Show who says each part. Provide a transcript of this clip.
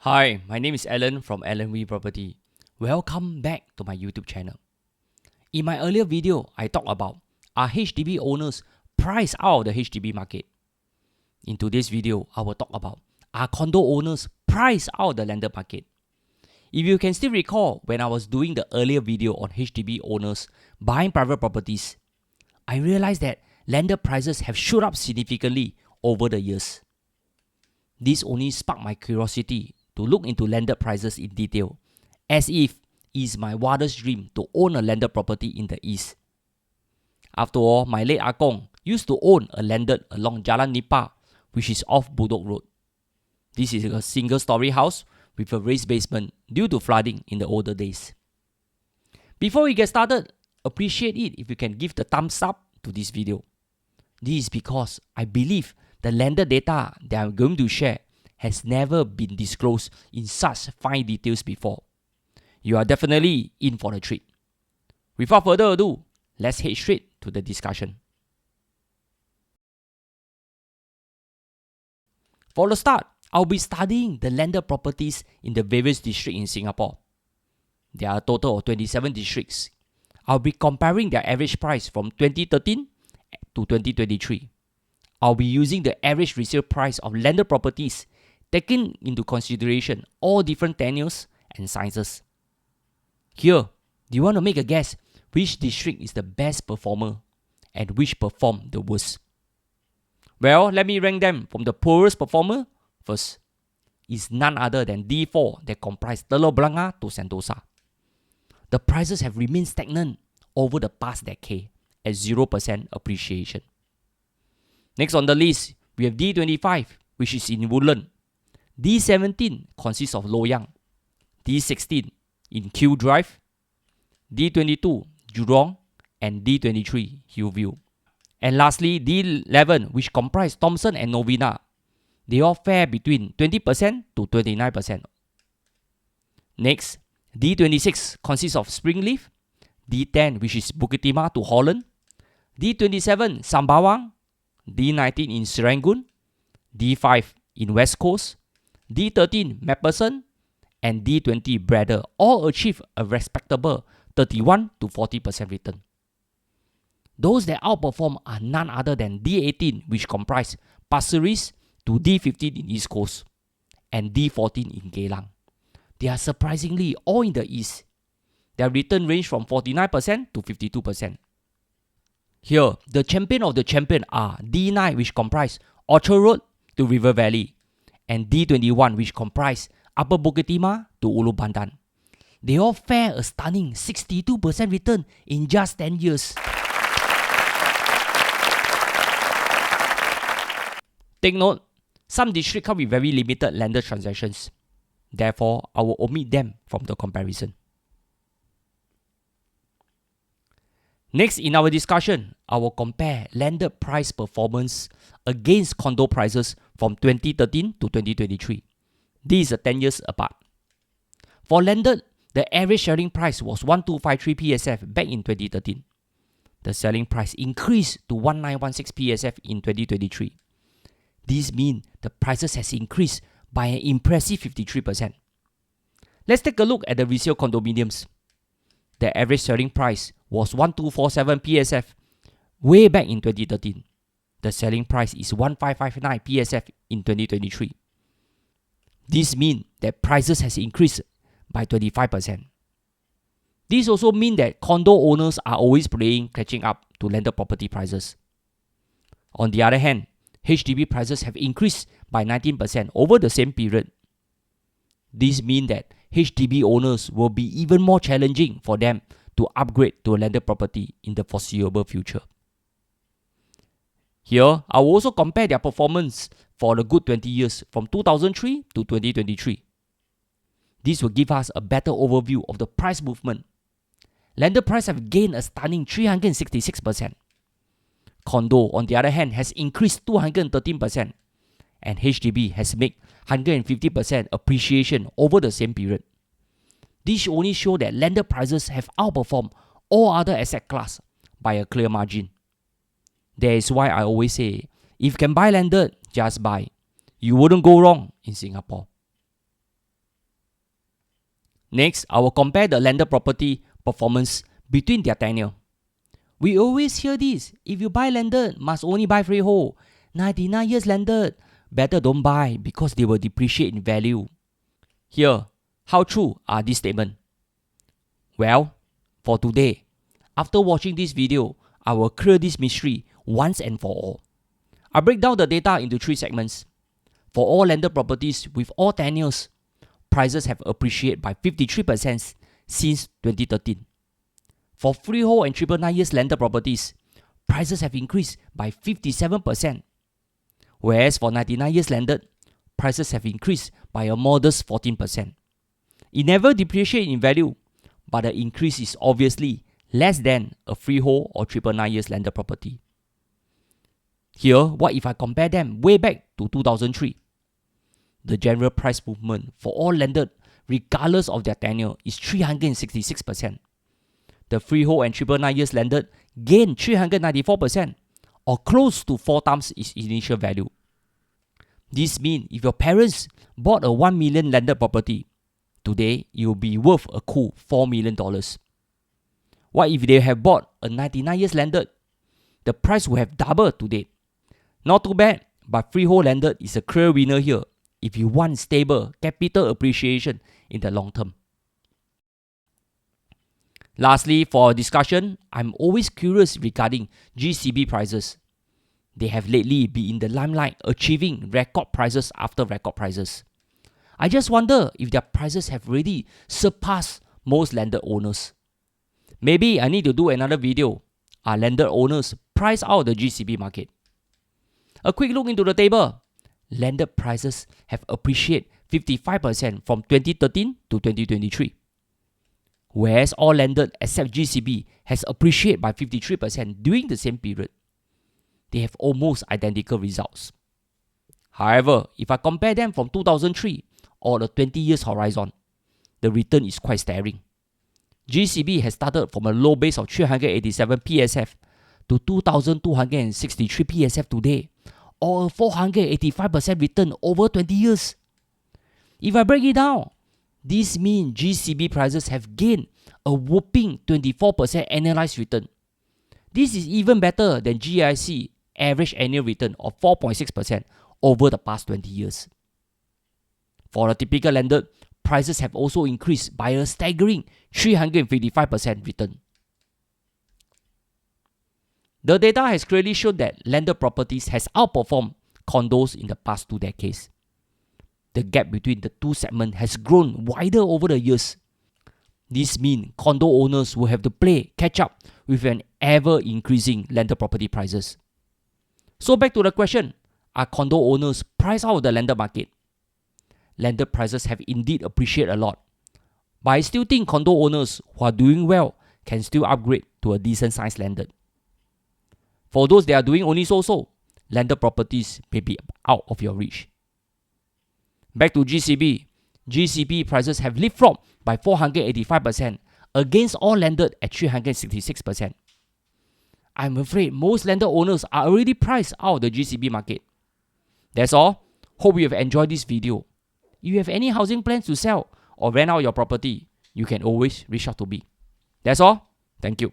Speaker 1: Hi, my name is Alan from Alan We Property. Welcome back to my YouTube channel. In my earlier video, I talked about are HDB owners priced out of the HDB market. In today's video, I will talk about are condo owners priced out of the landed market. If you can still recall when I was doing the earlier video on HDB owners buying private properties, I realized that landed prices have shot up significantly over the years. This only sparked my curiosity to look into landed prices in detail, as if it is my wildest dream to own a landed property in the East. After all, my late Akong used to own a landed along Jalan Nipah, which is off Budok Road. This is a single-story house with a raised basement due to flooding in the older days. Before we get started, appreciate it if you can give the thumbs up to this video. This is because I believe the landed data that I'm going to share has never been disclosed in such fine details before. You are definitely in for the treat. Without further ado, let's head straight to the discussion. For the start, I'll be studying the landed properties in the various districts in Singapore. There are a total of 27 districts. I'll be comparing their average price from 2013 to 2023. I'll be using the average resale price of landed properties, taking into consideration all different tenures and sizes. Here, do you want to make a guess which district is the best performer and which performed the worst? Well, let me rank them from the poorest performer first. It's none other than D4 that comprise Telok Blangah to Sentosa. The prices have remained stagnant over the past decade at 0% appreciation. Next on the list, we have D25, which is in Woodland. D17 consists of Loyang. D16 in Kew Drive. D22 Jurong, and D23 Hillview. And lastly, D11, which comprise Thomson and Novena. They all fare between 20% to 29%. Next, D26 consists of Springleaf. D10, which is Bukit Timah to Holland. D27 Sembawang. D19 in Serangoon. D5 in West Coast. D13 Macpherson, and D20 Braddell all achieve a respectable 31 to 40% return. Those that outperform are none other than D18, which comprise Pasir Ris to D15 in East Coast and D14 in Geylang. They are surprisingly all in the East. Their return range from 49% to 52%. Here, the champion of the champion are D9, which comprise Orchard Road to River Valley, and D21, which comprise Upper Bukit Timah to Ulu Pandan. They all fare a stunning 62% return in just 10 years. Take note, some districts come with very limited landed transactions. Therefore, I will omit them from the comparison. Next in our discussion, I will compare landed price performance against condo prices from 2013 to 2023. These are 10 years apart. For landed, the average selling price was 1253 PSF back in 2013. The selling price increased to 1916 PSF in 2023. This means the prices has increased by an impressive 53%. Let's take a look at the resale condominiums. The average selling price was 1247 PSF way back in 2013. The selling price is 1559 PSF in 2023. This means that prices has increased by 25%. This also means that condo owners are always playing catching up to landed property prices. On the other hand, HDB prices have increased by 19% over the same period. This means that HDB owners will be even more challenging for them to upgrade to a landed property in the foreseeable future. Here, I will also compare their performance for a good 20 years from 2003 to 2023. This will give us a better overview of the price movement. Landed price have gained a stunning 366%. Condo, on the other hand, has increased 213%, and HDB has made 150% appreciation over the same period. This only shows that landed prices have outperformed all other asset class by a clear margin. That is why I always say, if you can buy landed, just buy. You wouldn't go wrong in Singapore. Next, I will compare the landed property performance between their tenure. We always hear this. If you buy landed, must only buy freehold. 99 years landed, better don't buy because they will depreciate in value. Here, how true are these statements? Well, for today, after watching this video, I will clear this mystery once and for all. I break down the data into 3 segments. For all landed properties with all tenures, prices have appreciated by 53% since 2013. For freehold and 999 years landed properties, prices have increased by 57%. Whereas for 99 years landed, prices have increased by a modest 14%. It never depreciates in value, but the increase is obviously less than a freehold or 999 years landed property. Here, what if I compare them way back to 2003? The general price movement for all landed, regardless of their tenure, is 366%. The freehold and 999 years landed gained 394%, or close to 4 times its initial value. This means if your parents bought a 1 million landed property, today it will be worth a cool $4 million. What if they have bought a 99 years landed? The price will have doubled today. Not too bad, but freehold landed is a clear winner here if you want stable capital appreciation in the long term. Lastly, for our discussion, I'm always curious regarding GCB prices. They have lately been in the limelight, achieving record prices after record prices. I just wonder if their prices have really surpassed most landed owners. Maybe I need to do another video. Are landed owners priced out the GCB market? A quick look into the table. Landed prices have appreciated 55% from 2013 to 2023. Whereas all landed except GCB has appreciated by 53% during the same period. They have almost identical results. However, if I compare them from 2003 or the 20 years horizon, the return is quite staggering. GCB has started from a low base of 387 PSF to 2,263 PSF today, or a 485% return over 20 years. If I break it down, this means GCB prices have gained a whopping 24% annualized return. This is even better than GIC average annual return of 4.6% over the past 20 years. For a typical landed, prices have also increased by a staggering 355% return. The data has clearly shown that landed properties has outperformed condos in the past 2 decades. The gap between the two segments has grown wider over the years. This means condo owners will have to play catch up with an ever-increasing landed property prices. So back to the question, are condo owners priced out of the landed market? Landed prices have indeed appreciated a lot, but I still think condo owners who are doing well can still upgrade to a decent sized landed. For those that are doing only so-so, landed properties may be out of your reach. Back to GCB. GCB prices have leapfrogged by 485% against all landed at 366%. I'm afraid most landed owners are already priced out of the GCB market. That's all. Hope you have enjoyed this video. If you have any housing plans to sell or rent out your property, you can always reach out to me. That's all. Thank you.